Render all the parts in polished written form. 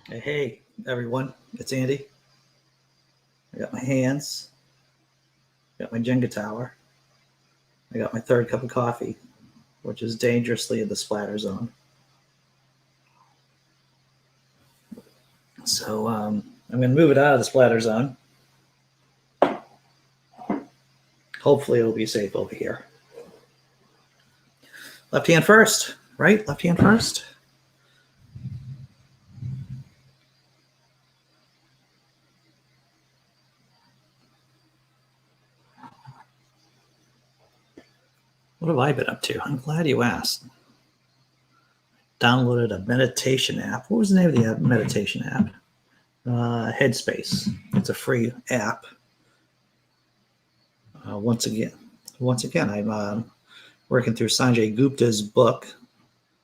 Hey, everyone, it's Andy. I got my hands, got my Jenga tower, I got my third cup of coffee, which is dangerously in the splatter zone. So I'm going to move it out of the splatter zone. Hopefully it'll be safe over here. Left hand first, right? Left hand first. What have I been up to? I'm glad you asked. Downloaded a meditation app. What was the name of the meditation app? Headspace. It's a free app. Once again, I'm working through Sanjay Gupta's book,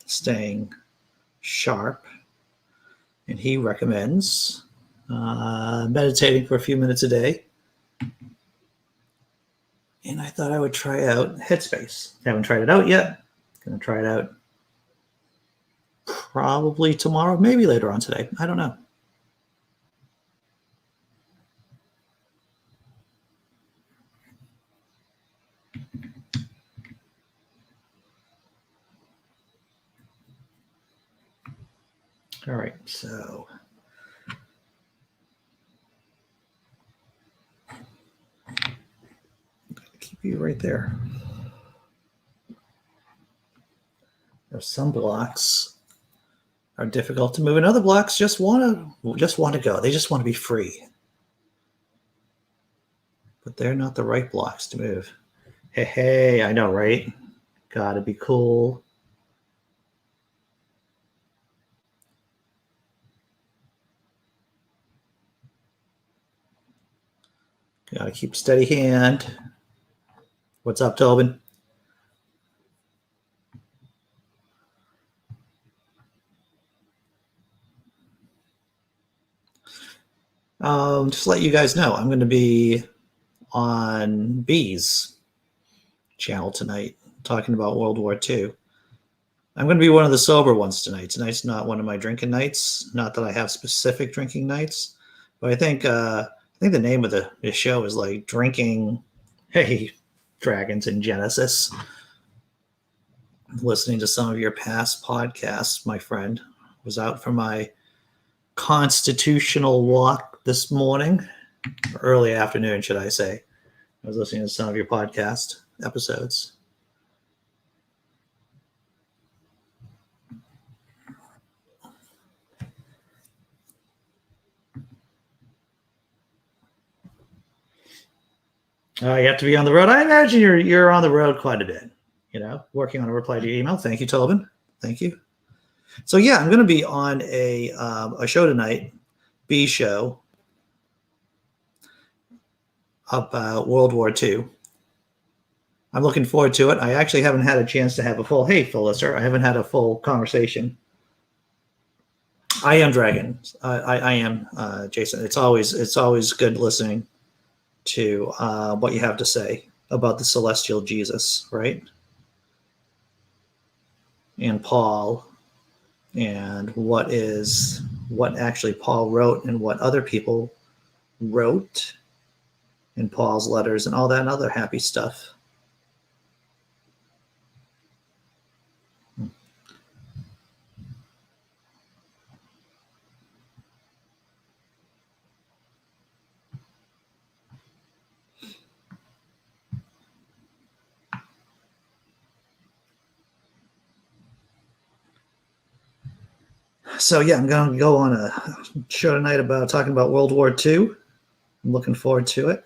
Staying Sharp, and he recommends meditating for a few minutes a day. And I thought I would try out Headspace. Haven't tried it out yet. Going to try it out probably tomorrow, maybe later on today. I don't know. All right, so keep you right there. There's some blocks are difficult to move, and other blocks just want to go. They just want to be free, but they're not the right blocks to move. Hey, I know, right? Gotta be cool. Gotta keep steady hand. What's up, Tobin? Just to let you guys know, I'm going to be on B's channel tonight talking about World War II. I'm going to be one of the sober ones tonight. Tonight's not one of my drinking nights. Not that I have specific drinking nights, but I think the name of the show is like drinking. Hey, Dragons in Genesis. Listening to some of your past podcasts, my friend. Was out for my constitutional walk this morning, early afternoon, should I say. I was listening to some of your podcast episodes. You have to be on the road. I imagine you're on the road quite a bit, working on a reply to your email. Thank you, Tobin. Thank you. So yeah, I'm going to be on a show tonight, B show, about World War II. I'm looking forward to it. I actually haven't had a chance to have a full, hey, Phil Lister, I haven't had a full conversation. I am Dragon. I am Jason. It's always good listening to what you have to say about the celestial Jesus, right? And Paul, and what actually Paul wrote and what other people wrote in Paul's letters and all that other happy stuff. So yeah, I'm going to go on a show tonight about talking about World War II. I'm looking forward to it.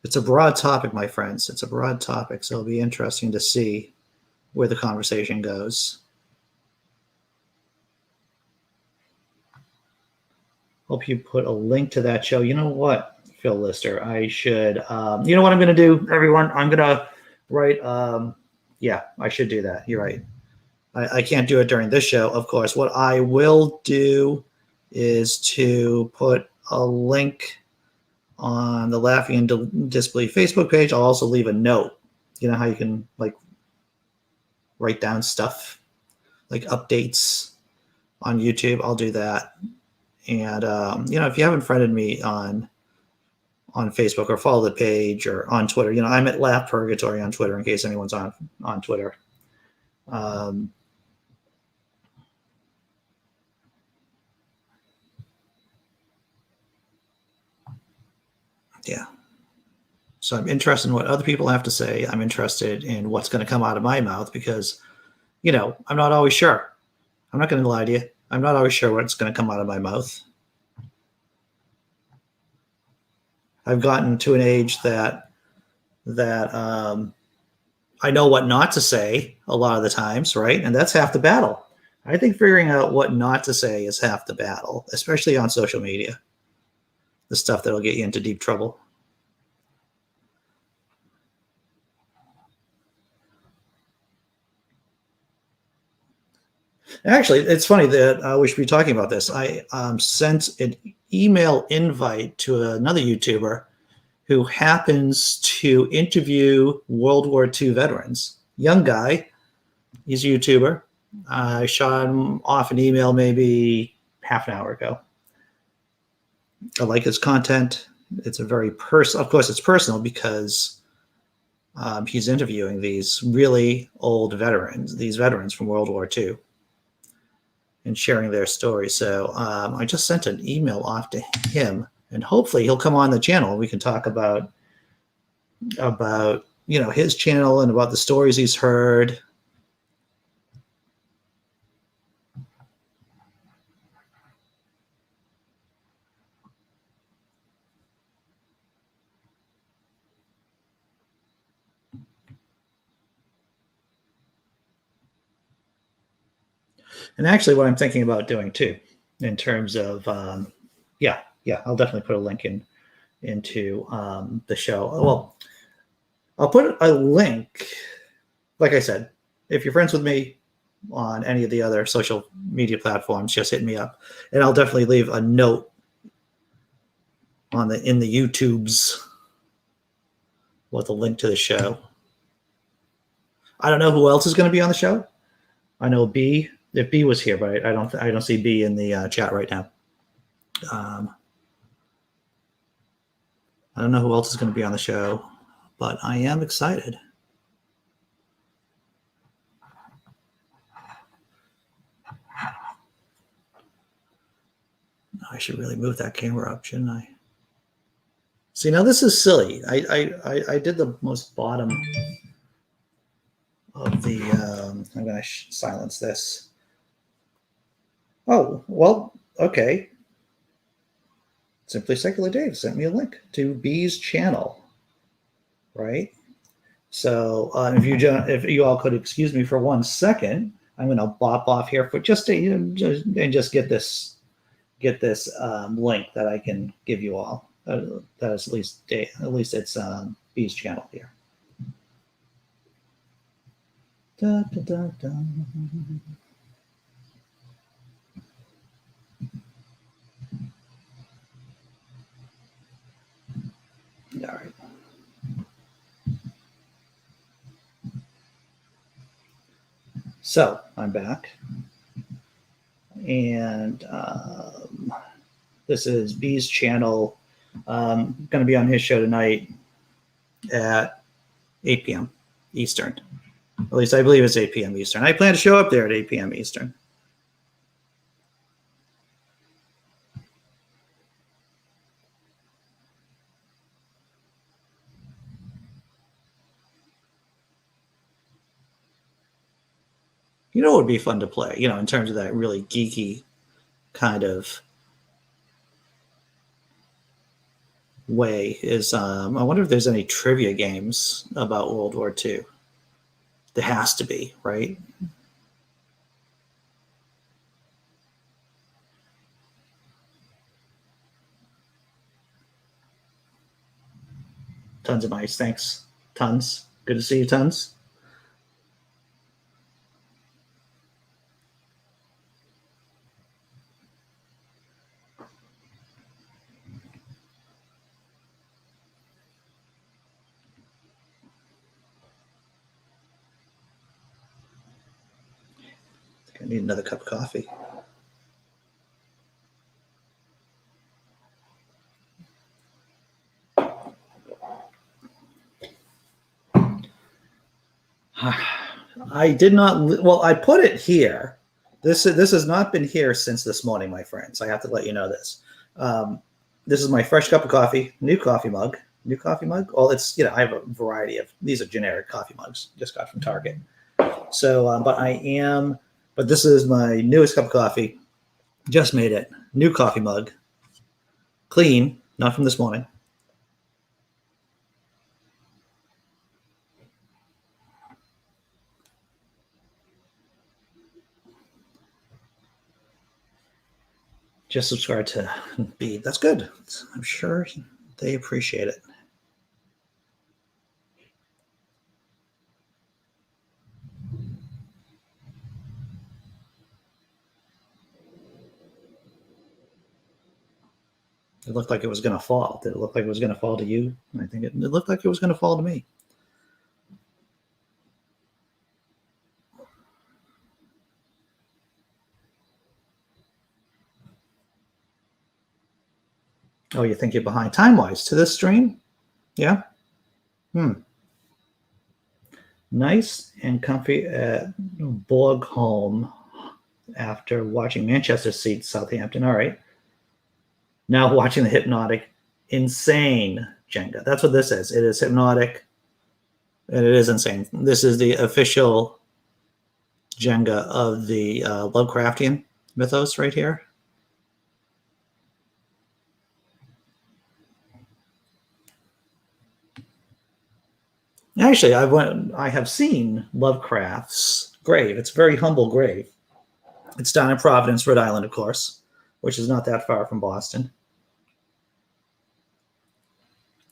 It's a broad topic, my friends. It's a broad topic, so it'll be interesting to see where the conversation goes. Hope you put a link to that show. You know what, Phil Lister? I should. You know what I'm going to do, everyone? I'm going to write. Yeah, I should do that. You're right. I can't do it during this show, of course. What I will do is to put a link on the Laughing and Disbelief Facebook page. I'll also leave a note. You know how you can write down stuff like updates on YouTube, I'll do that. And if you haven't friended me on Facebook or follow the page or on Twitter, I'm at Laugh Purgatory on Twitter in case anyone's on Twitter. Yeah. So I'm interested in what other people have to say. I'm interested in what's going to come out of my mouth because, I'm not always sure. I'm not going to lie to you. I'm not always sure what's going to come out of my mouth. I've gotten to an age that I know what not to say a lot of the times, right? And that's half the battle. I think figuring out what not to say is half the battle, especially on social media. The stuff that'll get you into deep trouble. Actually, it's funny that we should be talking about this. I sent an email invite to another YouTuber who happens to interview World War II veterans. Young guy. He's a YouTuber. I shot him off an email maybe half an hour ago. I like his content. It's a very personal. Of course, it's personal because he's interviewing these really old veterans, these veterans from World War II, and sharing their story. So I just sent an email off to him, and hopefully he'll come on the channel. We can talk about his channel and about the stories he's heard. And actually, what I'm thinking about doing too, in terms of, I'll definitely put a link into the show. Well, I'll put a link. Like I said, if you're friends with me on any of the other social media platforms, just hit me up, and I'll definitely leave a note in the YouTubes with a link to the show. I don't know who else is going to be on the show. I know B. If B was here, but I don't see B in the chat right now. I don't know who else is going to be on the show, but I am excited. I should really move that camera up, shouldn't I? See, now this is silly. I did the most bottom of the. I'm going to silence this. Oh, well, okay. Simply Secular Dave sent me a link to B's channel, right? So if you all could excuse me for 1 second, I'm going to bop off here for just get this link that I can give you all. That is at least it's B's channel here. Da, da, da, da. All right. So I'm back, and this is B's channel. Going to be on his show tonight at 8 p.m. Eastern. At least I believe it's 8 p.m. Eastern. I plan to show up there at 8 p.m. Eastern. It would be fun to play, in terms of that really geeky kind of way is I wonder if there's any trivia games about World War II. There has to be, right? Tons of ice. Thanks. Tons. Good to see you, Tons. I need another cup of coffee. I did not. Well, I put it here. This has not been here since this morning, my friends. I have to let you know this. This is my fresh cup of coffee, new coffee mug. New coffee mug. Well, it's I have a variety of these are generic coffee mugs. Just got from Target. So, but this is my newest cup of coffee. Just made it. New coffee mug. Clean, not from this morning. Just subscribe to Beat. That's good. I'm sure they appreciate it. It looked like it was going to fall. Did it look like it was going to fall to you? I think it looked like it was going to fall to me. Oh, you think you're behind time-wise to this stream? Yeah? Nice and comfy at Borgholm after watching Manchester City Southampton. All right. Now watching the hypnotic, insane Jenga. That's what this is. It is hypnotic, and it is insane. This is the official Jenga of the Lovecraftian mythos right here. Actually, I have seen Lovecraft's grave. It's a very humble grave. It's down in Providence, Rhode Island, of course, which is not that far from Boston.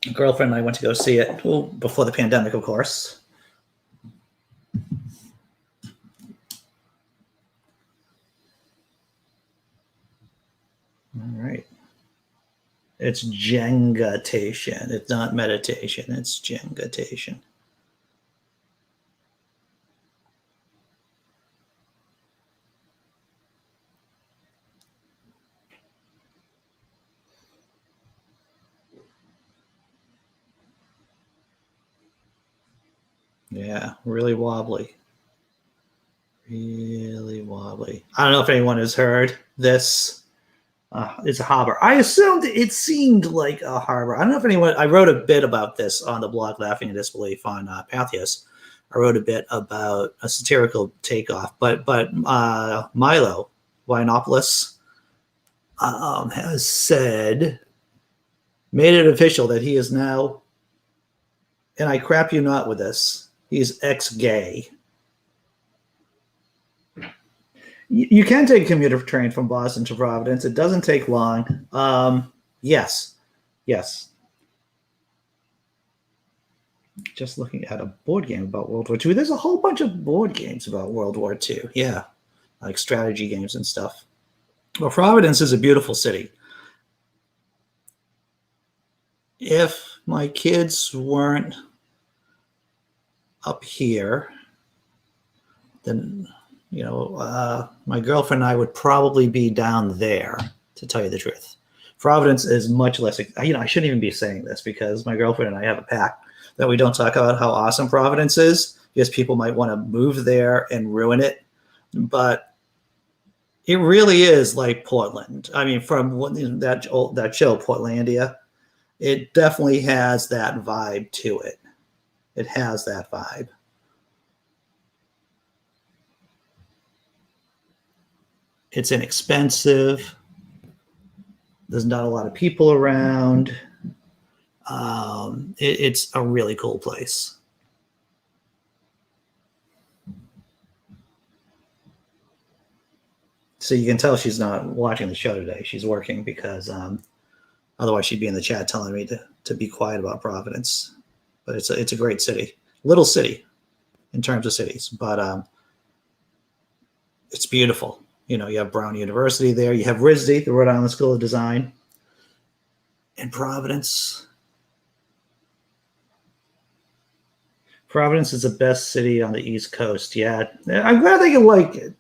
A girlfriend and I went to go see it before the pandemic, of course. All right. It's Jenga-tation. It's not meditation. It's Jenga-tation. Yeah, really wobbly. Really wobbly. I don't know if anyone has heard this. It's a harbor. I assumed it seemed like a harbor. I don't know if anyone. I wrote a bit about this on the blog Laughing in Disbelief on Patheos. I wrote a bit about a satirical takeoff, but Milo Wienopoulos has made it official that he is now, and I crap you not with this, he's ex-gay. You can take a commuter train from Boston to Providence. It doesn't take long. Yes. Just looking at a board game about World War II. There's a whole bunch of board games about World War II. Yeah, like strategy games and stuff. Well, Providence is a beautiful city. If my kids weren't up here, then my girlfriend and I would probably be down there, to tell you the truth. Providence is much less, I shouldn't even be saying this because my girlfriend and I have a pact that we don't talk about how awesome Providence is because people might want to move there and ruin it. But it really is like Portland. I mean, from that show, Portlandia, it definitely has that vibe to it. It has that vibe. It's inexpensive. There's not a lot of people around. It's a really cool place. So you can tell she's not watching the show today. She's working because otherwise she'd be in the chat telling me to be quiet about Providence. But it's a great city. Little city in terms of cities. But it's beautiful. You have Brown University there. You have RISD, the Rhode Island School of Design. In Providence. Providence is the best city on the East Coast. Yeah. I'm glad that you like it,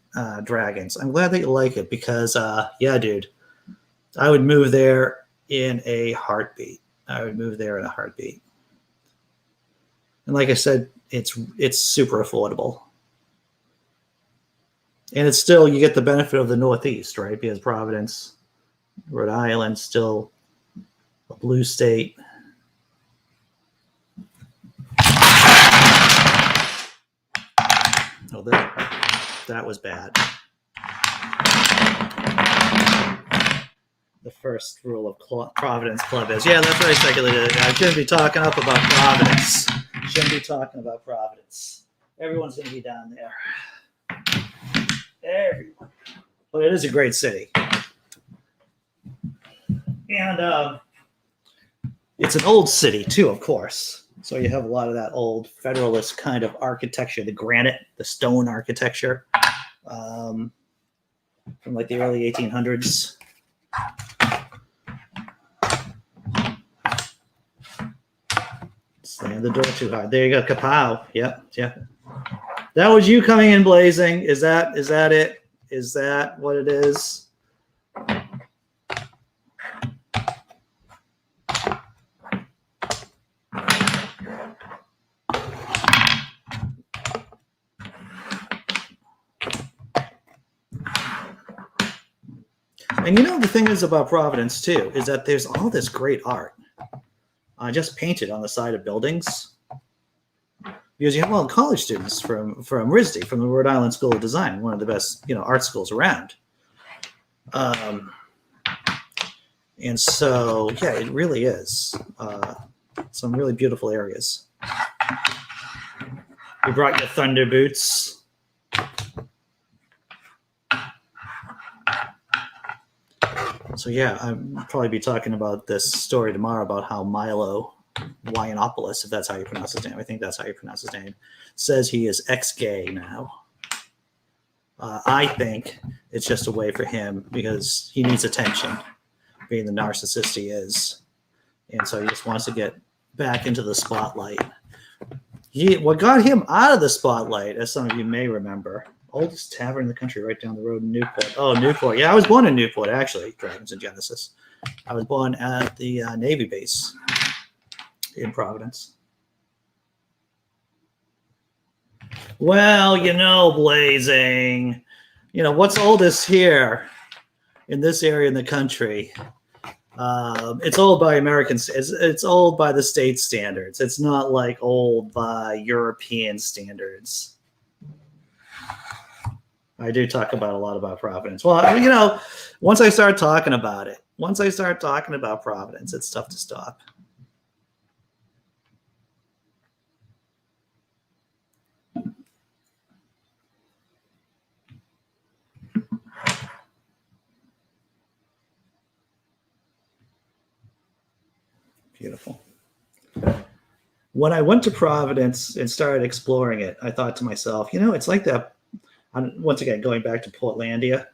Dragons. I'm glad that you like it because, yeah, dude, I would move there in a heartbeat. And like I said, it's super affordable. And it's still, you get the benefit of the Northeast, right? Because Providence, Rhode Island, still a blue state. Oh, that was bad. The first rule of Providence Club is, yeah, that's right, speculated. I shouldn't be talking up about Providence. Shouldn't be talking about Providence. Everyone's going to be down there. Everyone. But it is a great city. And it's an old city, too, of course. So you have a lot of that old Federalist kind of architecture, the granite, the stone architecture from like the early 1800s. Slam the door too hard. There you go. Kapow. Yep. That was you coming in blazing. Is that it? Is that what it is? And you know, the thing is about Providence too, is that there's all this great art just painted on the side of buildings. Because you have college students from RISD, from the Rhode Island School of Design, one of the best art schools around. And so, yeah, it really is some really beautiful areas. You brought your thunder boots. So yeah, I'll probably be talking about this story tomorrow about how Milo Yiannopoulos, if that's how you pronounce his name, I think that's how you pronounce his name, says he is ex-gay now. I think it's just a way for him because he needs attention, being the narcissist he is. And so he just wants to get back into the spotlight. What got him out of the spotlight, as some of you may remember, oldest tavern in the country right down the road in Newport. Oh, Newport. Yeah, I was born in Newport, actually, Dragons and Genesis. I was born at the Navy base in Providence. Well, blazing. What's oldest here in this area in the country? It's old by Americans. It's old by the state standards. It's not like old by European standards. I do talk a lot about Providence. Well, once I start talking about it, once I start talking about Providence, it's tough to stop. Beautiful. When I went to Providence and started exploring it, I thought to myself, it's like that. Once again, going back to Portlandia,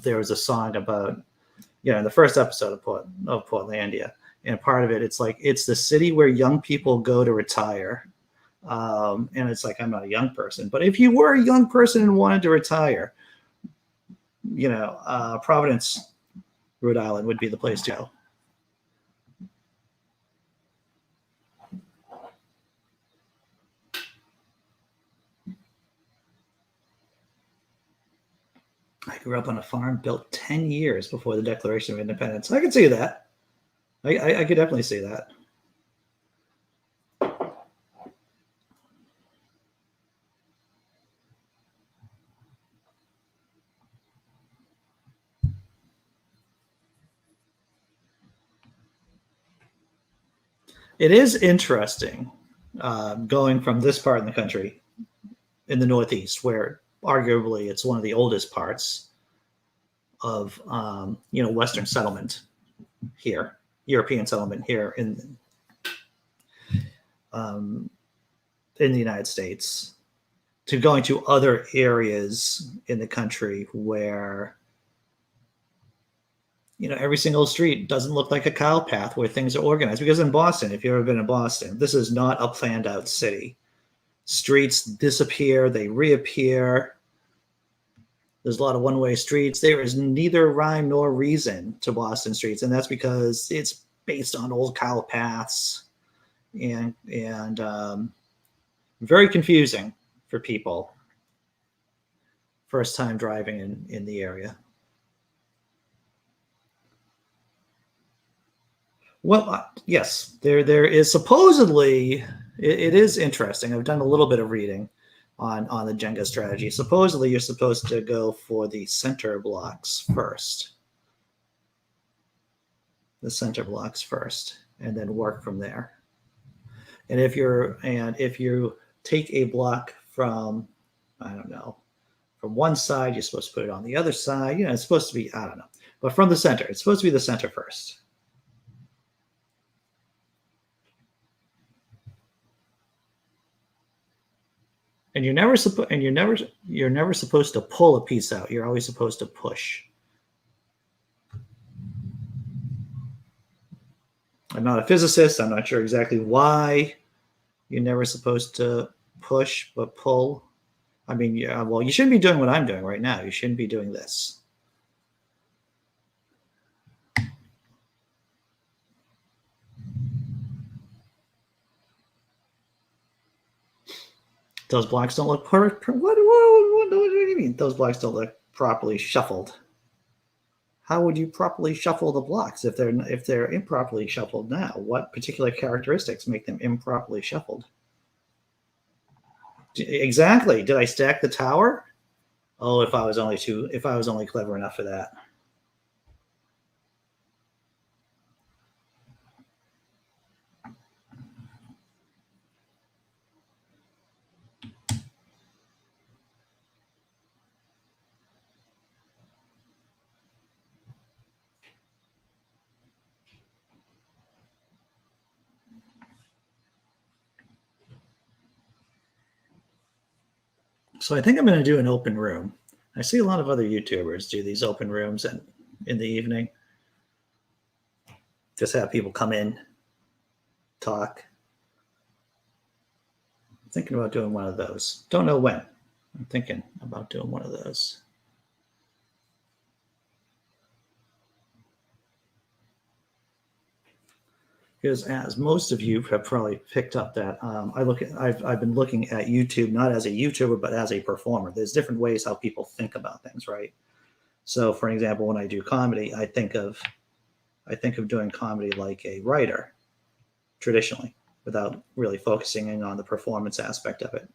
there was a song about, in the first episode of Portlandia, and part of it, it's like, it's the city where young people go to retire. And it's like, I'm not a young person, but if you were a young person and wanted to retire, Providence, Rhode Island would be the place to go. I grew up on a farm built 10 years before the Declaration of Independence. I could see that. I could definitely see that. It is interesting going from this part in the country in the Northeast, where arguably it's one of the oldest parts of Western settlement here, European settlement here in the United States, to going to other areas in the country where every single street doesn't look like a cow path, where things are organized. Because in Boston, if you've ever been in Boston, this is not a planned out city. Streets disappear, they reappear. There's a lot of one-way streets. There is neither rhyme nor reason to Boston streets, and that's because it's based on old cow paths and very confusing for people. first time driving in the area. Well, yes, there is supposedly, it is interesting. I've done a little bit of reading on the Jenga strategy. Supposedly, you're supposed to go for the center blocks first. The center blocks first, and then work from there. And if you take a block from, I don't know, from one side, you're supposed to put it on the other side. It's supposed to be, I don't know, but from the center, it's supposed to be the center first. And you're never supposed to pull a piece out. You're always supposed to push. I'm not a physicist. I'm not sure exactly why you're never supposed to push, but pull. I mean, yeah, well, you shouldn't be doing what I'm doing right now. You shouldn't be doing this. Those blocks don't look perfect. What do you mean? Those blocks don't look properly shuffled. How would you properly shuffle the blocks if they're improperly shuffled now? What particular characteristics make them improperly shuffled? Exactly. Did I stack the tower? Oh, if I was only clever enough for that. So I think I'm going to do an open room. I see a lot of other YouTubers do these open rooms in the evening. Just have people come in, talk. I'm thinking about doing one of those. Don't know when. I'm thinking about doing one of those. Because as most of you have probably picked up that I've been looking at YouTube not as a YouTuber but as a performer. There's different ways how people think about things, right? So, for example, when I do comedy, I think of doing comedy like a writer, traditionally, without really focusing in on the performance aspect of it.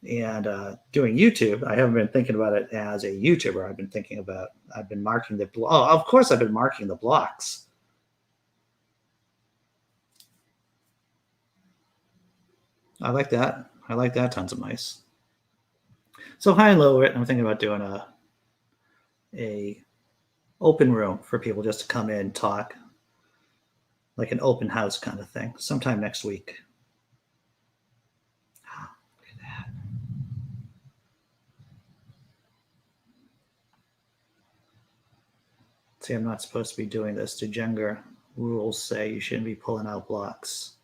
And doing YouTube, I haven't been thinking about it as a YouTuber. I've been marking of course I've been marking the blocks. I like that. I like that. Tons of mice. So high and low, I'm thinking about doing a open room for people just to come in, talk, like an open house kind of thing, sometime next week. Oh, look at that. See, I'm not supposed to be doing this. The Jenga rules say you shouldn't be pulling out blocks.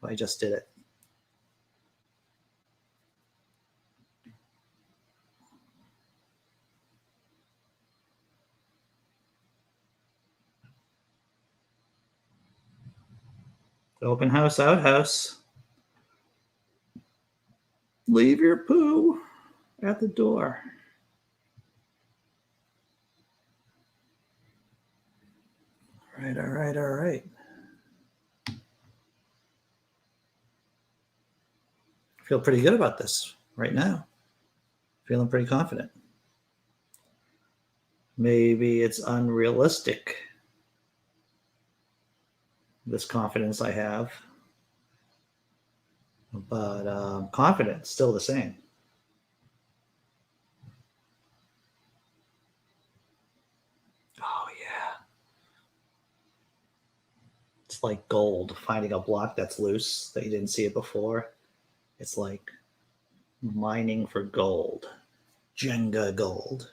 But I just did it. Open house, outhouse. Leave your poo at the door. All right. I feel pretty good about this right now. Feeling pretty confident. Maybe it's unrealistic, this confidence I have. But confidence still the same. Oh yeah, it's like gold. Finding a block that's loose that you didn't see it before. It's like mining for gold. Jenga gold.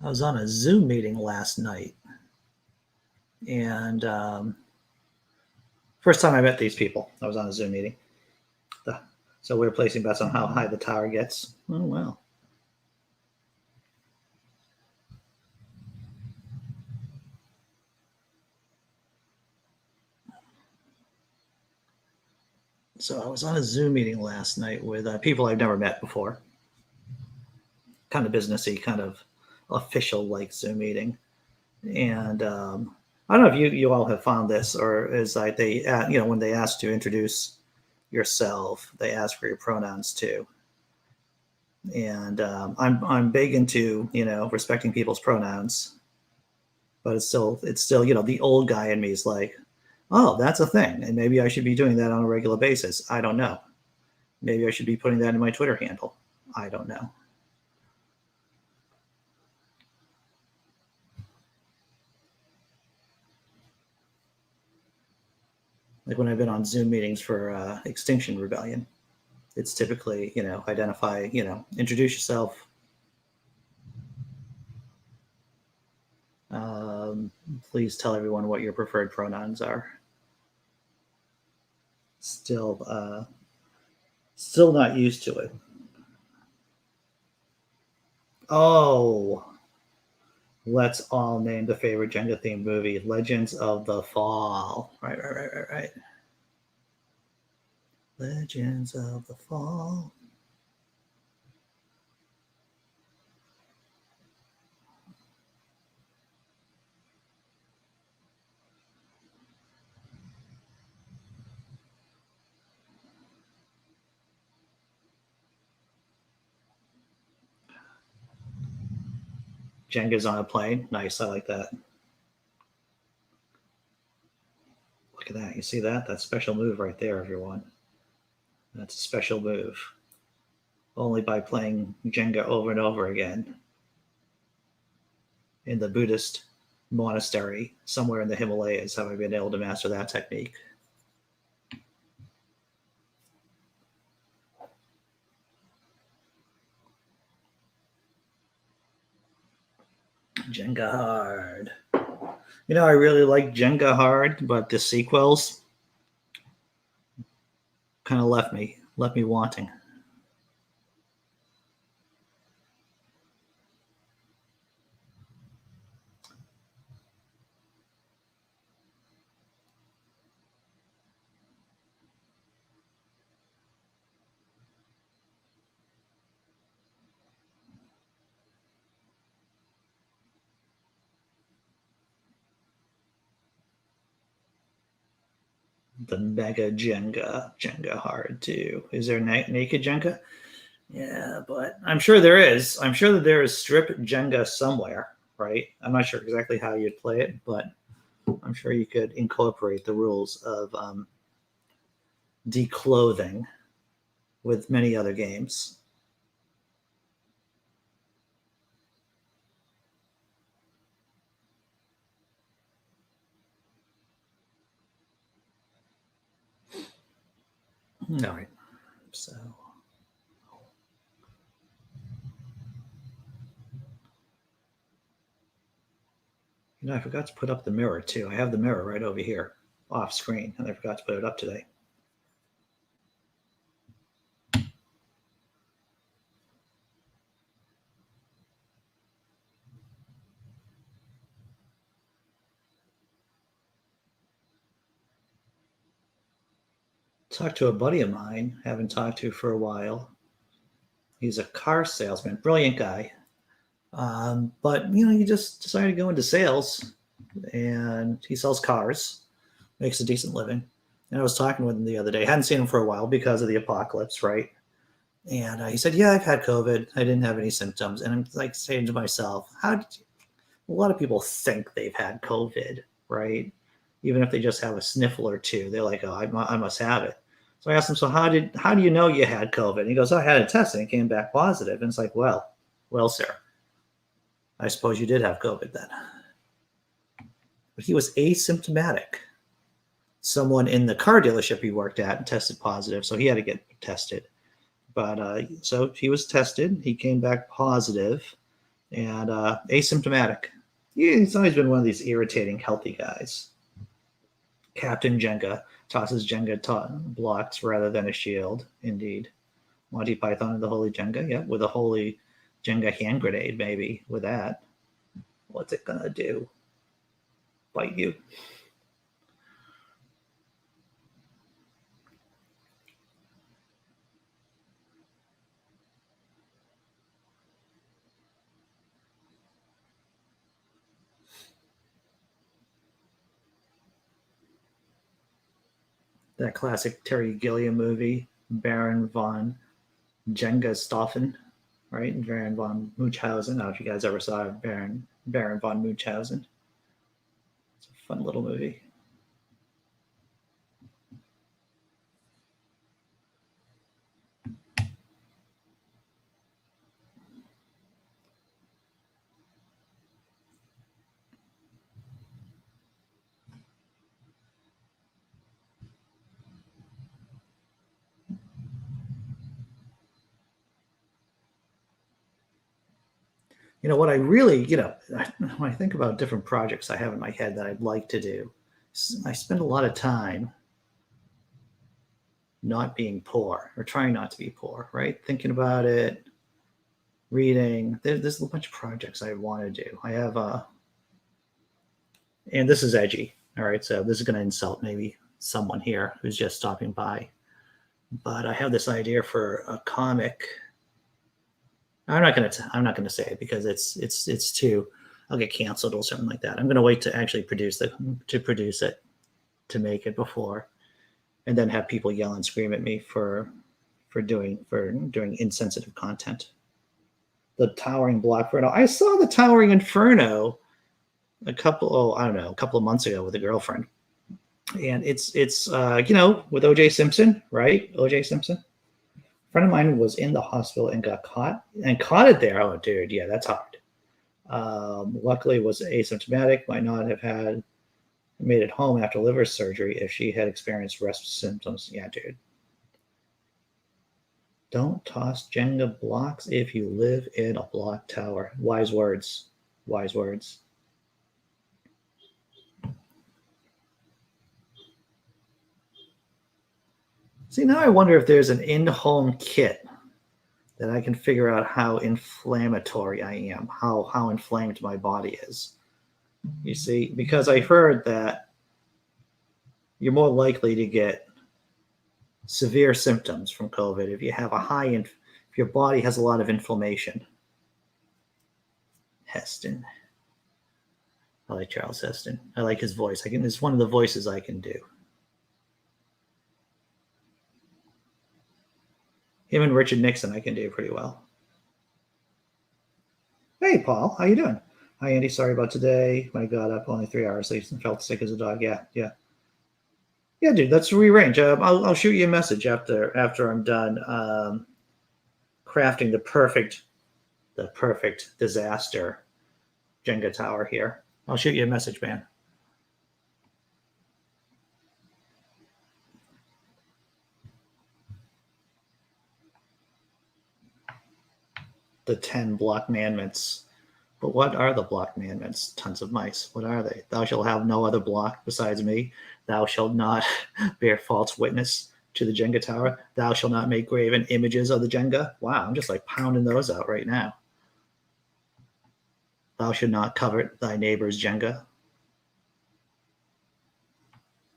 I was on a Zoom meeting last night, and first time I met these people, I was on a Zoom meeting. So we were placing bets on how high the tower gets. Oh, wow. So I was on a Zoom meeting last night with people I've never met before. Kind of businessy, kind of official like Zoom meeting. And I don't know if you all have found this, or is like they, when they ask to introduce yourself, they ask for your pronouns too. And I'm big into respecting people's pronouns, but it's still the old guy in me is like, oh, that's a thing, and maybe I should be doing that on a regular basis. I don't know. Maybe I should be putting that in my Twitter handle. I don't know. Like when I've been on Zoom meetings for Extinction Rebellion, it's typically identify, introduce yourself. Please tell everyone what your preferred pronouns are. Still not used to it. Oh, let's all name the favorite Jenga themed movie, Legends of the Fall. Right. Legends of the Fall. Jenga's on a plane. Nice. I like that. Look at that. You see that? That's a special move right there, everyone. That's a special move. Only by playing Jenga over and over again in the Buddhist monastery somewhere in the Himalayas have I been able to master that technique. Jenga Hard. I really like Jenga Hard, but the sequels kind of left me wanting. The Mega Jenga Hard too. Is there naked Jenga? Yeah, but I'm sure there is. I'm sure that there is strip Jenga somewhere, right? I'm not sure exactly how you'd play it, but I'm sure you could incorporate the rules of declothing with many other games. All right. So. I forgot to put up the mirror too. I have the mirror right over here off screen, and I forgot to put it up today. Talked to a buddy of mine, haven't talked to for a while. He's a car salesman, brilliant guy. But he just decided to go into sales, and he sells cars, makes a decent living. And I was talking with him the other day. Hadn't seen him for a while because of the apocalypse, right? And he said, "Yeah, I've had COVID. I didn't have any symptoms." And I'm like saying to myself, a lot of people think they've had COVID, right? Even if they just have a sniffle or two, they're like, "Oh, I must have it." So I asked him, "So how do you know you had COVID?" And he goes, "I had a test and it came back positive." And it's like, well, sir, I suppose you did have COVID then. But he was asymptomatic. Someone in the car dealership he worked at tested positive, so he had to get tested. But so he was tested. He came back positive, and asymptomatic. He's always been one of these irritating, healthy guys. Captain Jenga tosses Jenga blocks rather than a shield. Indeed. Monty Python and the Holy Jenga. Yeah, with a holy Jenga hand grenade, maybe, with that. What's it going to do? Bite you. That classic Terry Gilliam movie, Baron von Jenga-Stoffen, right? Baron von Munchausen. I don't know if you guys ever saw Baron von Munchausen. It's a fun little movie. What I really, when I think about different projects I have in my head that I'd like to do, I spend a lot of time not being poor or trying not to be poor, right? Thinking about it, reading. There's a bunch of projects I want to do. I have and this is edgy. All right, so this is going to insult maybe someone here who's just stopping by, but I have this idea for a comic. I'm not gonna say it because it's too. I'll get canceled or something like that. I'm gonna wait to actually produce it, to make it before, and then have people yell and scream at me for doing insensitive content. The Towering Black Inferno. I saw the Towering Inferno a couple of months ago with a girlfriend, and it's with O.J. Simpson, right? O.J. Simpson. A friend of mine was in the hospital and got caught it there. Oh, dude, yeah, that's hard. Luckily, it was asymptomatic. Might not have made it home after liver surgery if she had experienced rest symptoms. Yeah, dude. Don't toss Jenga blocks if you live in a block tower. Wise words. Wise words. See, now I wonder if there's an in-home kit that I can figure out how inflammatory I am, how inflamed my body is. You see, because I heard that you're more likely to get severe symptoms from COVID if you have if your body has a lot of inflammation. Heston. I like Charles Heston. I like his voice. It's one of the voices I can do. Him and Richard Nixon I can do pretty well. Hey, Paul, how you doing? Hi, Andy. Sorry about today. When I got up only 3 hours late and felt sick as a dog. Yeah. Yeah, dude, let's rearrange. I'll shoot you a message after I'm done crafting the perfect disaster Jenga tower here. I'll shoot you a message, man. The 10 block commandments. But what are the block commandments? Tons of mice. What are they? Thou shalt have no other block besides me. Thou shalt not bear false witness to the Jenga tower. Thou shalt not make graven images of the Jenga. Wow, I'm just like pounding those out right now. Thou shalt not covet thy neighbor's Jenga.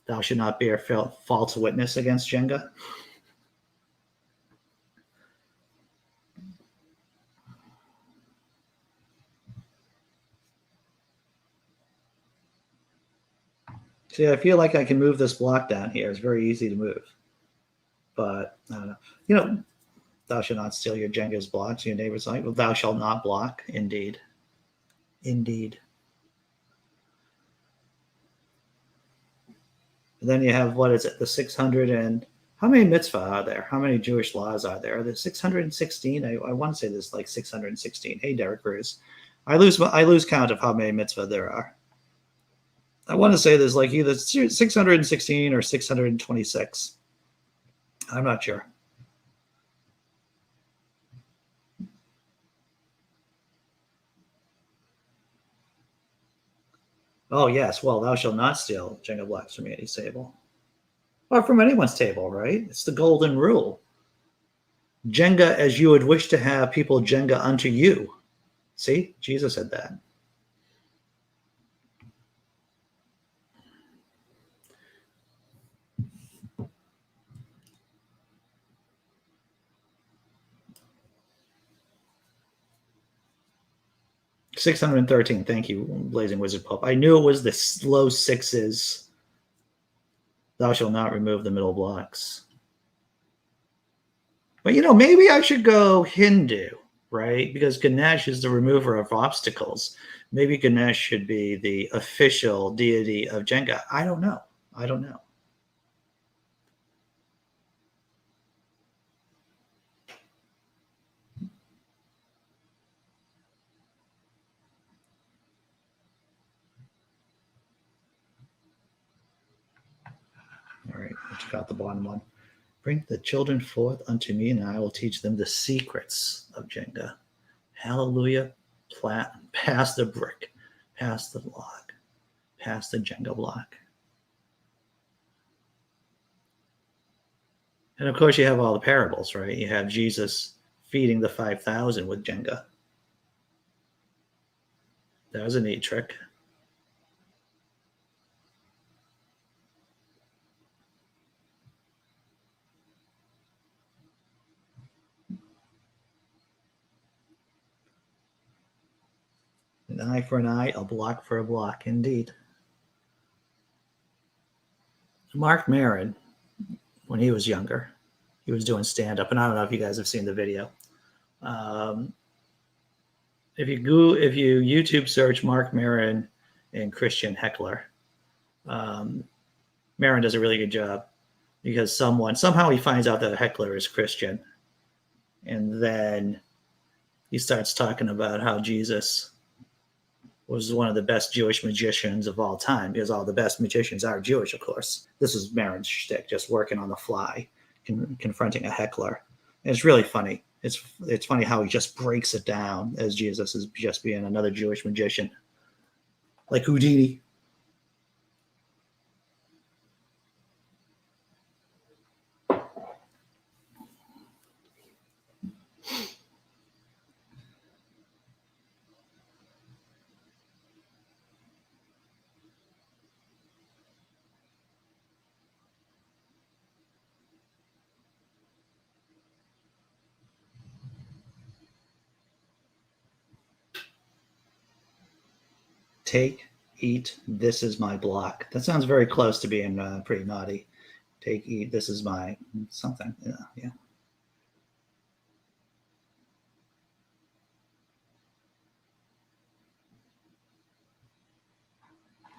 Thou shalt not bear false witness against Jenga. See, I feel like I can move this block down here. It's very easy to move. But I don't know. Thou shalt not steal your Jenga's blocks, your neighbor's like, well, thou shalt not block. Indeed. Indeed. And then you have, what is it, the 600 and how many mitzvah are there? How many Jewish laws are there? Are there 616? I want to say there's like 616. Hey, Derek Cruz. I lose count of how many mitzvah there are. I want to say there's like either 616 or 626. I'm not sure. Oh, yes. Well, thou shalt not steal Jenga blocks from Andy's table. Or from anyone's table, right? It's the golden rule. Jenga as you would wish to have people Jenga unto you. See? Jesus said that. $613. Thank you, Blazing Wizard Pope. I knew it was the low sixes. Thou shalt not remove the middle blocks. But maybe I should go Hindu, right? Because Ganesh is the remover of obstacles. Maybe Ganesh should be the official deity of Jenga. I don't know. All right, I took out the bottom one. Bring the children forth unto me, and I will teach them the secrets of Jenga. Hallelujah. Pass the brick, pass the log, pass the Jenga block. And of course, you have all the parables, right? You have Jesus feeding the 5,000 with Jenga. That was a neat trick. An eye for an eye, a block for a block, indeed. Mark Maron, when he was younger, he was doing stand-up, and I don't know if you guys have seen the video. If you YouTube search Mark Maron and Christian Heckler, Maron does a really good job because somehow he finds out that Heckler is Christian, and then he starts talking about how Jesus was one of the best Jewish magicians of all time, because all the best magicians are Jewish, of course. This is Maron's shtick, just working on the fly, confronting a heckler. And it's really funny. It's funny how he just breaks it down as Jesus is just being another Jewish magician, like Houdini. Take, eat, this is my block. That sounds very close to being pretty naughty. Take, eat, this is my something. Yeah.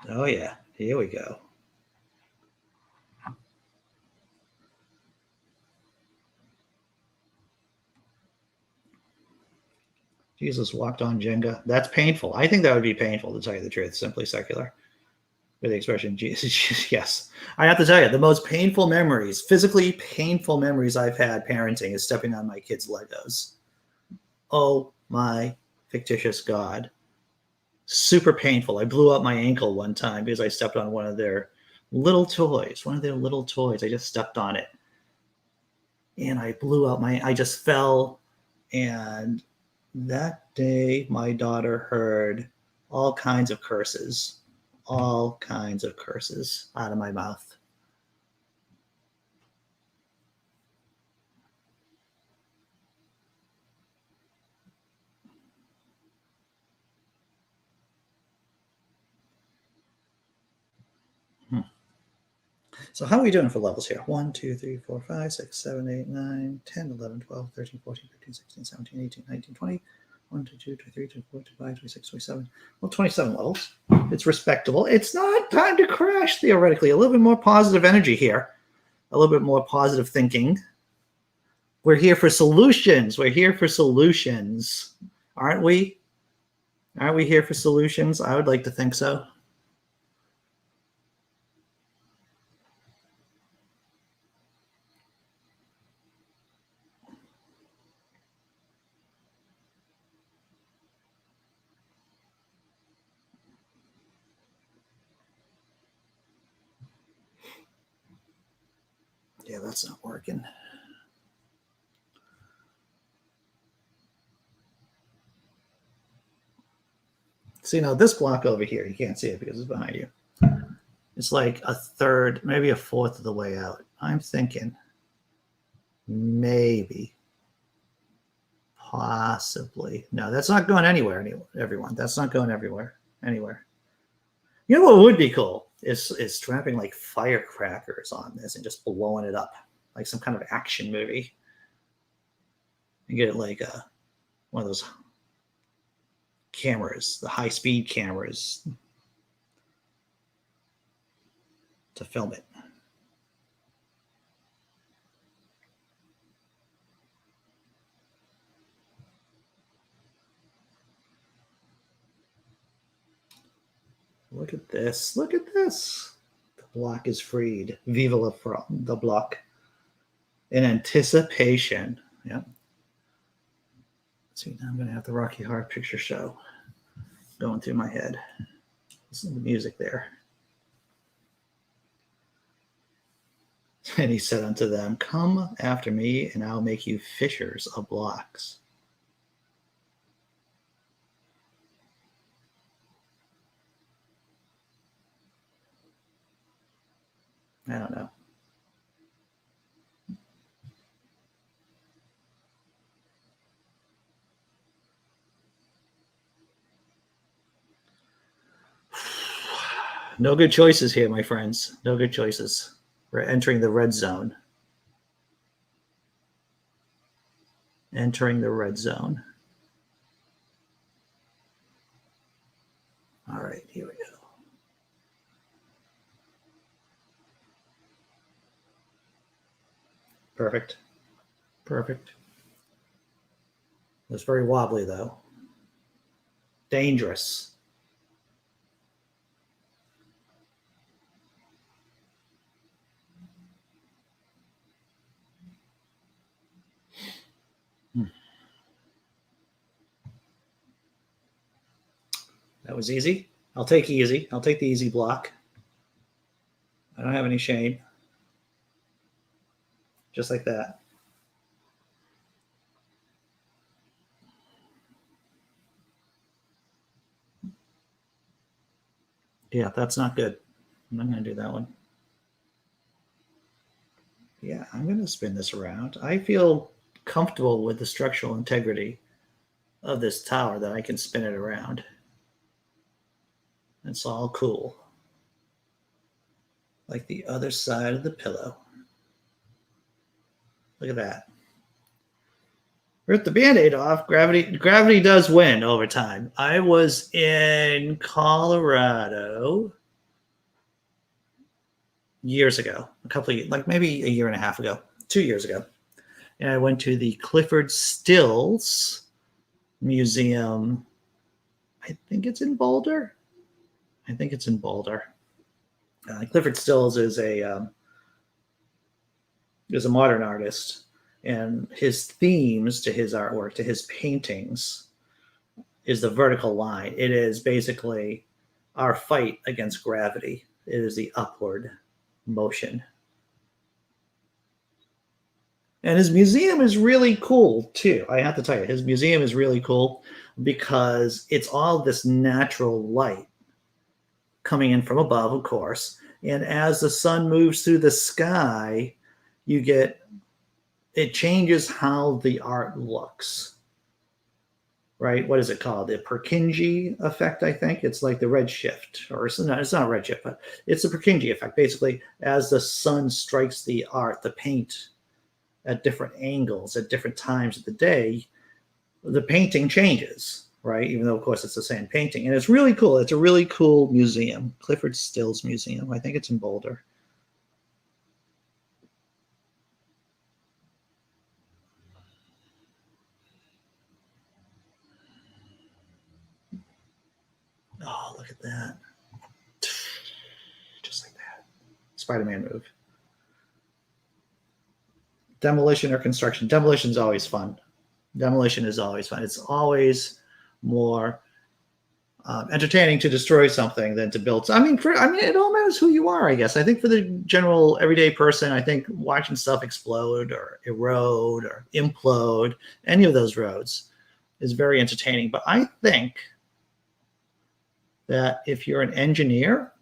Oh, yeah. Here we go. Jesus walked on Jenga. That's painful. I think that would be painful, to tell you the truth. Simply secular. With the expression Jesus. Yes. I have to tell you, the most painful memories, physically painful memories I've had parenting is stepping on my kids' Legos. Oh my fictitious God. Super painful. I blew up my ankle one time because I stepped on one of their little toys. I just stepped on it. And I just fell. And that day, my daughter heard all kinds of curses out of my mouth. So how are we doing for levels here? 1, 2, 3, 4, 5, 6, 7, 8, 9, 10, 11, 12, 13, 14, 15, 16, 17, 18, 19, 20. 1, 2, 2, 3, 24, 25, 26, 27. Well, 27 levels. It's respectable. It's not time to crash, theoretically. A little bit more positive energy here. A little bit more positive thinking. We're here for solutions. Aren't we? Aren't we here for solutions? I would like to think so. Yeah, that's not working. See, now this block over here, you can't see it because it's behind you. It's like a third, maybe a fourth of the way out. I'm thinking maybe, possibly. No, that's not going anywhere, everyone. That's not going anywhere. You know what would be cool is strapping like firecrackers on this and just blowing it up like some kind of action movie. And get it like one of those cameras, the high-speed cameras, to film it. Look at this. Look at this. The block is freed. Vive the block. In anticipation. Yeah. See, now I'm going to have the Rocky Horror Picture Show going through my head. Listen to the music there. And he said unto them, come after me, and I'll make you fishers of blocks. I don't know. No good choices here, my friends. No good choices. We're entering the red zone. Entering the red zone. All right, here we go. Perfect. Perfect. It's very wobbly, though. Dangerous. That was easy. I'll take easy. I'll take the easy block. I don't have any shame. Just like that. Yeah, that's not good. I'm not going to do that one. Yeah, I'm going to spin this around. I feel comfortable with the structural integrity of this tower that I can spin it around. It's all cool. Like the other side of the pillow. Look at that. Rip the Band-Aid off. Gravity does win over time. I was in Colorado years ago, like maybe a year and a half ago, 2 years ago. And I went to the Clifford Stills Museum. I think it's in Boulder. Clifford Stills is a modern artist, and his themes to his artwork, to his paintings, is the vertical line. It is basically our fight against gravity. It is the upward motion. And his museum is really cool, too. I have to tell you, his museum is really cool because it's all this natural light coming in from above, of course. And as the sun moves through the sky, it changes how the art looks, right? What is it called? The Purkinje effect, I think. It's like the redshift, or it's not redshift, but it's the Purkinje effect. Basically, as the sun strikes the art, the paint at different angles, at different times of the day, the painting changes, right? Even though, of course, it's the same painting. And it's really cool. It's a really cool museum, Clifford Stills Museum. I think it's in Boulder. Oh, look at that. Just like that. Spider-Man move. Demolition or construction. Demolition is always fun. Demolition is always fun. It's always more entertaining to destroy something than to build. I mean, it all matters who you are, I guess. I think for the general everyday person, I think watching stuff explode or erode or implode, any of those roads, is very entertaining. But I think that if you're an engineer,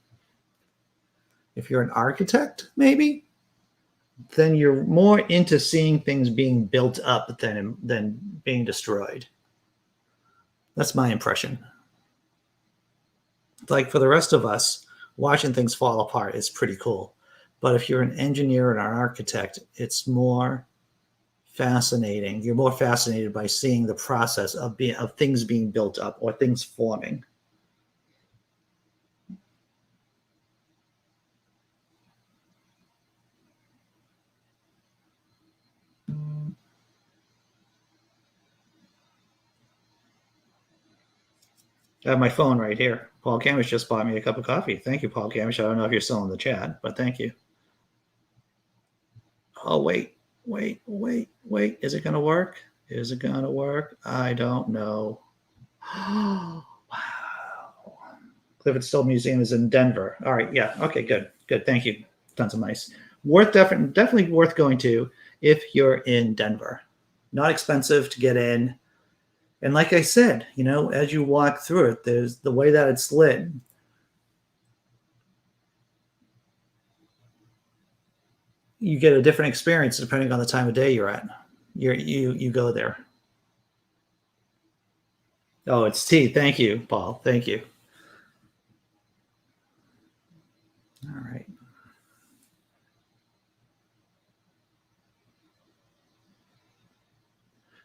if you're an architect, maybe, then you're more into seeing things being built up than being destroyed. That's my impression. Like for the rest of us, watching things fall apart is pretty cool. But if you're an engineer and an architect, it's more fascinating. You're more fascinated by seeing the process of things being built up or things forming. I have my phone right here. Paul Camish just bought me a cup of coffee. Thank you, Paul Camish. I don't know if you're still in the chat, but thank you. Oh, wait. Is it going to work? Is it going to work? I don't know. Wow. Clifford Stoll Museum is in Denver. All right. Yeah. Okay, good. Thank you. Tons of mice. Definitely worth going to if you're in Denver. Not expensive to get in. And like I said, as you walk through it, there's the way that it's lit. You get a different experience depending on the time of day you're at. You go there. Oh, it's tea. Thank you, Paul. Thank you. All right.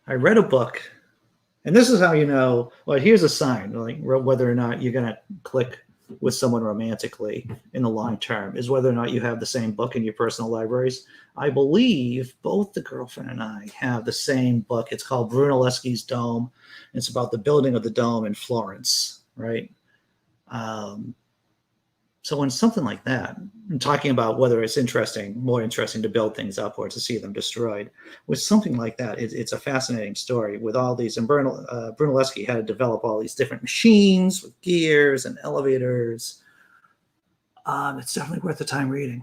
I read a book, and this is how you know. Well, here's a sign, like whether or not you're going to click with someone romantically in the long term is whether or not you have the same book in your personal libraries. I believe both the girlfriend and I have the same book. It's called Brunelleschi's Dome. It's about the building of the dome in Florence, right? So when something like that, I'm talking about whether it's more interesting to build things up or to see them destroyed, with something like that, it's a fascinating story with all these. And Brunelleschi had to develop all these different machines with gears and elevators. It's definitely worth the time reading.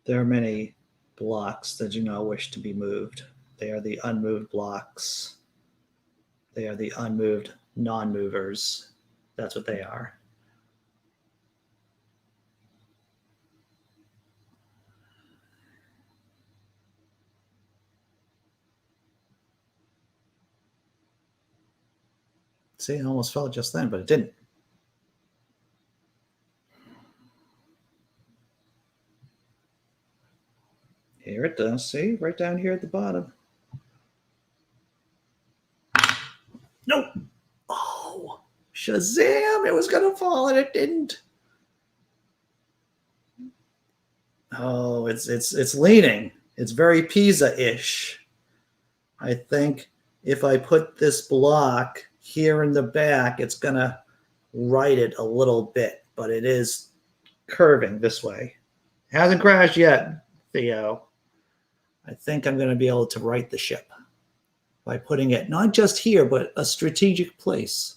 There are many blocks that do not wish to be moved. They are the unmoved blocks. They are the unmoved non-movers. That's what they are. See, it almost fell just then, but it didn't. Here it does. See, right down here at the bottom. Nope. Oh, Shazam! It was going to fall and it didn't. Oh, it's leaning. It's very Pisa-ish. I think if I put this block here in the back, it's going to right it a little bit, but it is curving this way. It hasn't crashed yet, Theo. I think I'm going to be able to right the ship by putting it not just here, but a strategic place.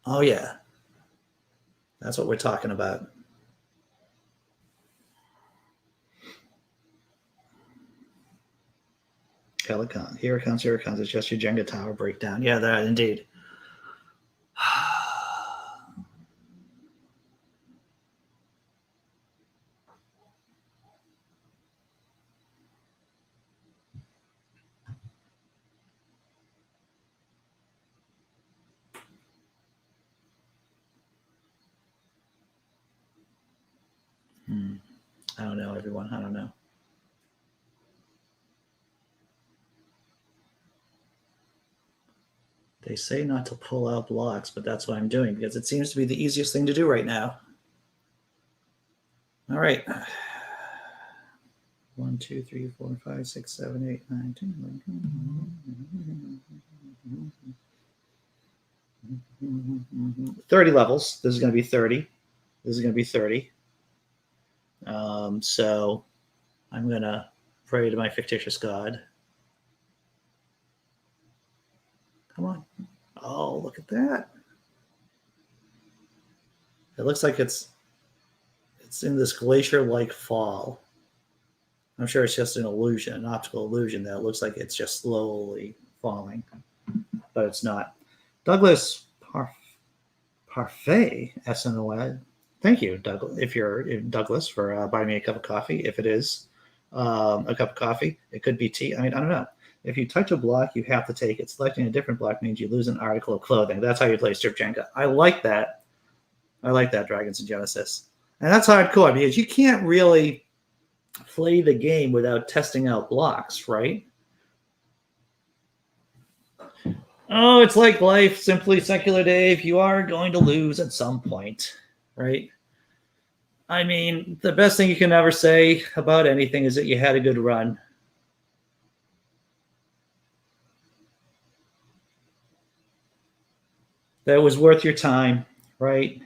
Oh, yeah. That's what we're talking about. Here it comes. Here it comes. It's just your Jenga tower breakdown. Yeah, that indeed. I don't know, everyone. I don't know. They say not to pull out blocks, but that's what I'm doing because it seems to be the easiest thing to do right now. All right. 1, 2, 3, 4, 5, 6, 7, 8, 9, 10. 30 levels. This is going to be 30. This is going to be 30. So I'm going to pray to my fictitious god. Come on. Oh, look at that. It looks like it's in this glacier-like fall. I'm sure it's just an illusion, an optical illusion that looks like it's just slowly falling, but it's not. Douglas Parfait, SNOL. Thank you, Douglas. If you're Douglas, for buying me a cup of coffee. If it is a cup of coffee, it could be tea. I mean, I don't know. If you touch a block, you have to take it. Selecting a different block means you lose an article of clothing. That's how you play Strip Jenga. I like that. I like that, Dragons and Genesis. And that's hardcore because you can't really play the game without testing out blocks, right? Oh, it's like life, simply secular Dave. You are going to lose at some point, right? I mean, the best thing you can ever say about anything is that you had a good run. That was worth your time, right?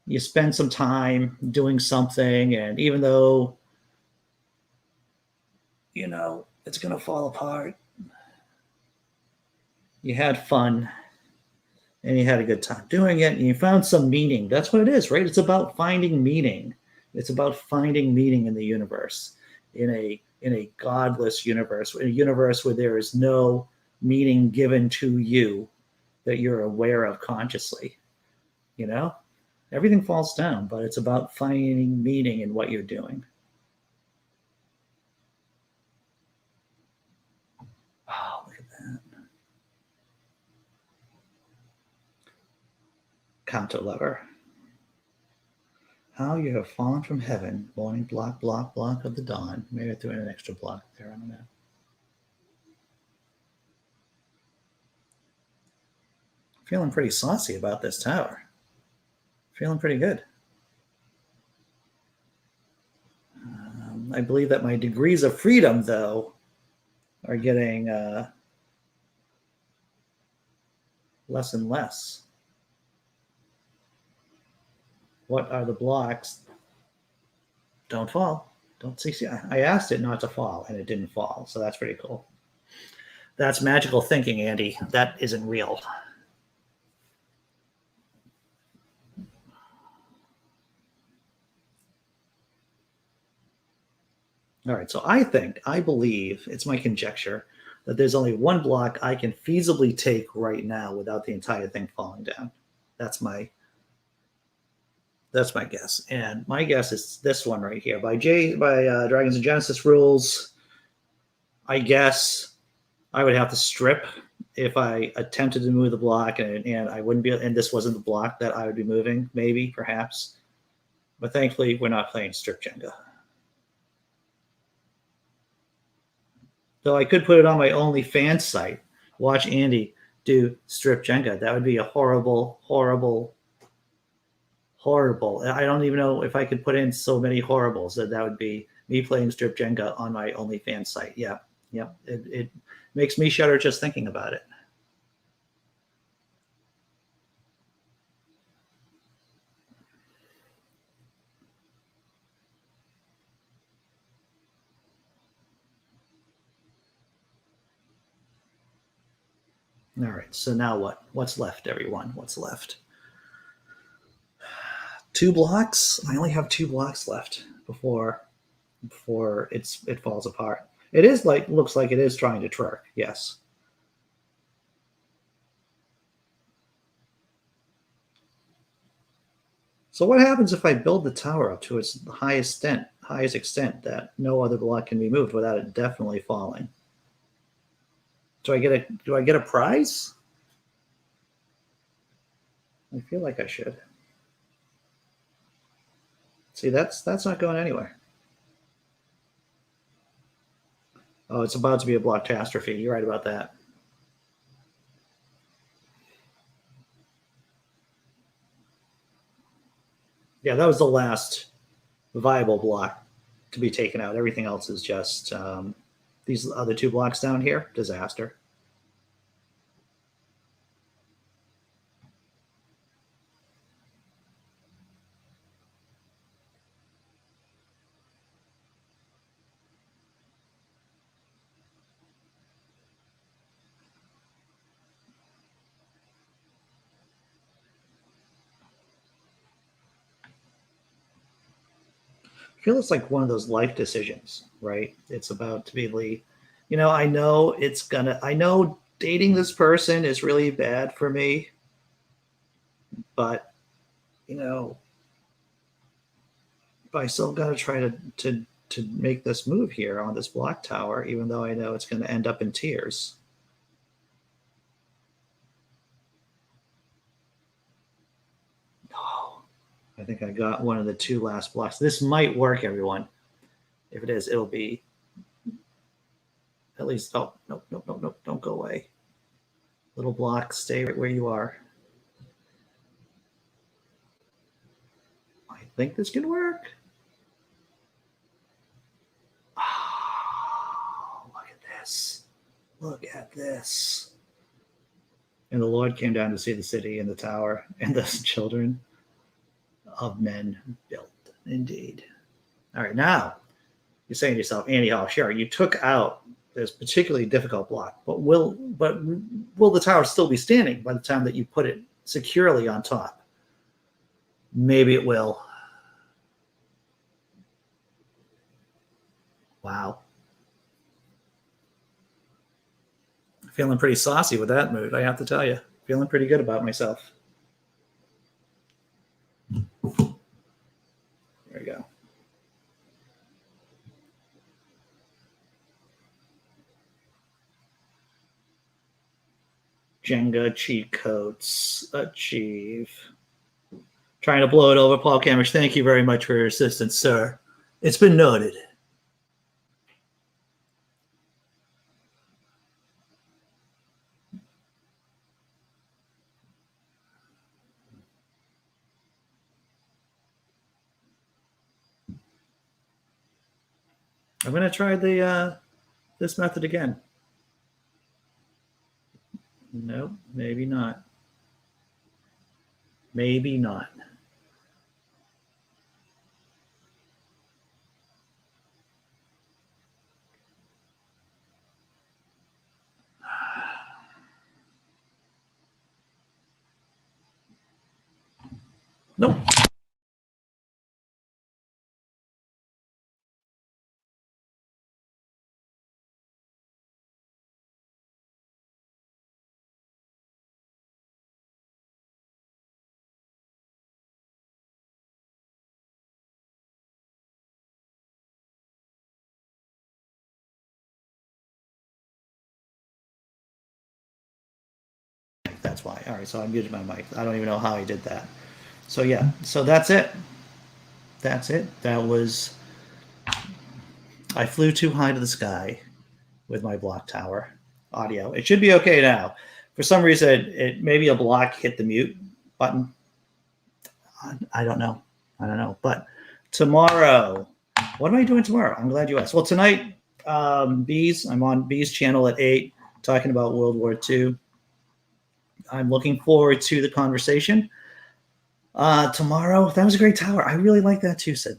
You spend some time doing something, and even though, you know, it's going to fall apart, you had fun and you had a good time doing it, and you found some meaning. That's what it is, right? It's about finding meaning. It's about finding meaning in the universe, in a godless universe, in a universe where there is no meaning given to you that you're aware of consciously. You know, everything falls down, but it's about finding meaning in what you're doing. Oh, look at that. Counter lever. How you have fallen from heaven, morning block, block, block of the dawn. Maybe I threw in an extra block there, I don't know. Feeling pretty saucy about this tower. Feeling pretty good. I believe that my degrees of freedom, though, are getting less and less. What are the blocks? Don't fall. Don't see. I asked it not to fall, and it didn't fall. So that's pretty cool. That's magical thinking, Andy. That isn't real. All right. So I believe, it's my conjecture, that there's only one block I can feasibly take right now without the entire thing falling down. That's my guess. And my guess is this one right here. By Dragons and Genesis rules, I guess I would have to strip if I attempted to move the block, and I wouldn't be, and this wasn't the block that I would be moving, maybe, perhaps. But thankfully, we're not playing Strip Jenga. Though I could put it on my OnlyFans site. Watch Andy do Strip Jenga. That would be a horrible, horrible, horrible. I don't even know if I could put in so many horribles that would be me playing Strip Jenga on my OnlyFans site. Yeah. It makes me shudder just thinking about it. All right. So now what? What's left, everyone? What's left? 2 blocks. I only have 2 blocks left before it falls apart. It is looks like it is trying to twerk. Yes. So what happens if I build the tower up to its highest extent that no other block can be moved without it definitely falling? Do I get a prize? I feel like I should. See, that's not going anywhere. Oh, it's about to be a blockastrophe. You're right about that. Yeah, that was the last viable block to be taken out. Everything else is just these other 2 blocks down here, disaster. I feel it's like one of those life decisions, right? It's about to be, I know I know dating this person is really bad for me, but, but I still got to try to make this move here on this block tower, even though I know it's going to end up in tears. No, I think I got one of the 2 last blocks. This might work, everyone. If it is, it'll be at least, oh, nope, don't go away. Little block, stay right where you are. I think this can work. Oh, look at this. Look at this. And the Lord came down to see the city and the tower and the children of men built. Indeed. All right, now you're saying to yourself, Andy Hall, sure, you took out this particularly difficult block, but will the tower still be standing by the time that you put it securely on top? Maybe it will. Wow. Feeling pretty saucy with that mood, I have to tell you. Feeling pretty good about myself. There we go. Jenga cheat codes. Achieve. Trying to blow it over. Paul Camish, thank you very much for your assistance, sir. It's been noted. I'm going to try this method again. No, maybe not. Maybe not. Nope. That's why. All right, so I muted my mic. I don't even know how I did that. So yeah, so that's it. That's it. That was, I flew too high to the sky with my block tower audio. It should be okay now. For some reason, it maybe a block hit the mute button. I don't know. But tomorrow, what am I doing tomorrow? I'm glad you asked. Well, tonight, Bees, I'm on Bees channel at 8, talking about World War II. I'm looking forward to the conversation. Tomorrow, that was a great tower. I really like that too, said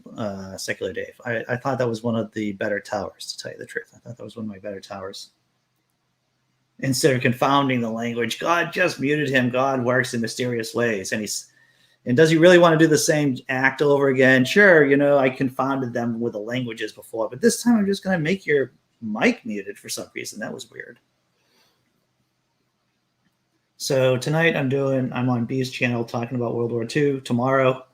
Secular Dave. I thought that was one of the better towers, to tell you the truth. I thought that was one of my better towers. Instead of confounding the language, God just muted him. God works in mysterious ways. And does he really want to do the same act over again? Sure, I confounded them with the languages before, but this time I'm just going to make your mic muted for some reason. That was weird. So tonight I'm on B's channel talking about World War II. Tomorrow,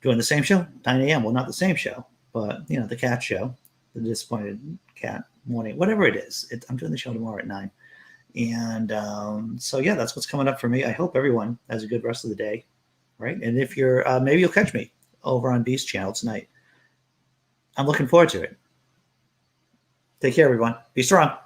doing the same show, 9 a.m. Well, not the same show, but the cat show, the disappointed cat morning, whatever it is. I'm doing the show tomorrow at 9. And so yeah, that's what's coming up for me. I hope everyone has a good rest of the day, right? And if you're maybe you'll catch me over on B's channel tonight. I'm looking forward to it. Take care, everyone. Be strong.